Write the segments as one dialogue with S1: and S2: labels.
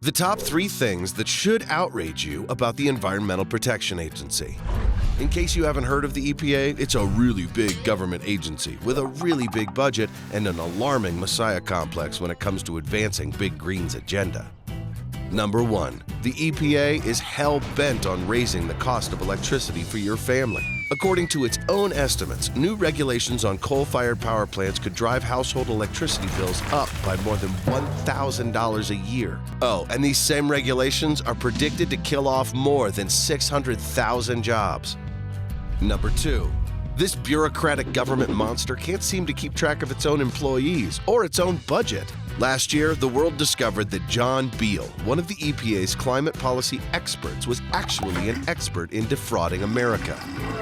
S1: The top 3 things that should outrage you about the Environmental Protection Agency. In case you haven't heard of the EPA, it's a really big government agency with a really big budget and an alarming messiah complex when it comes to advancing Big Green's agenda. Number 1, the EPA is hell-bent on raising the cost of electricity for your family. According to its own estimates, new regulations on coal-fired power plants could drive household electricity bills up by more than $1,000 a year. Oh, and these same regulations are predicted to kill off more than 600,000 jobs. Number 2, this bureaucratic government monster can't seem to keep track of its own employees or its own budget. Last year, the world discovered that John Beale, one of the EPA's climate policy experts, was actually an expert in defrauding America.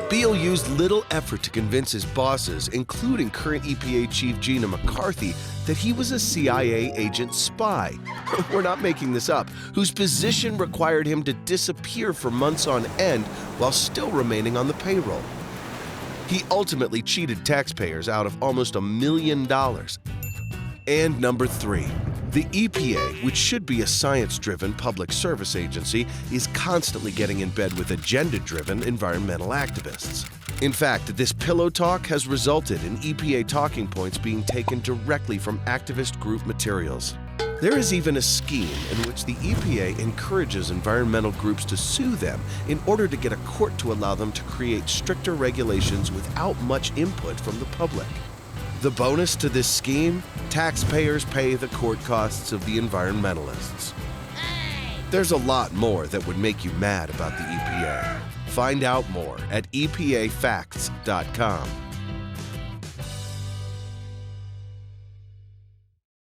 S1: Beale used little effort to convince his bosses, including current EPA Chief Gina McCarthy, that he was a CIA agent spy. We're not making this up, whose position required him to disappear for months on end while still remaining on the payroll. He ultimately cheated taxpayers out of almost $1 million. And number 3, the EPA, which should be a science-driven public service agency, is constantly getting in bed with agenda-driven environmental activists. In fact, this pillow talk has resulted in EPA talking points being taken directly from activist group materials. There is even a scheme in which the EPA encourages environmental groups to sue them in order to get a court to allow them to create stricter regulations without much input from the public. The bonus to this scheme? Taxpayers pay the court costs of the environmentalists. There's a lot more that would make you mad about the EPA. Find out more at EPAFacts.com.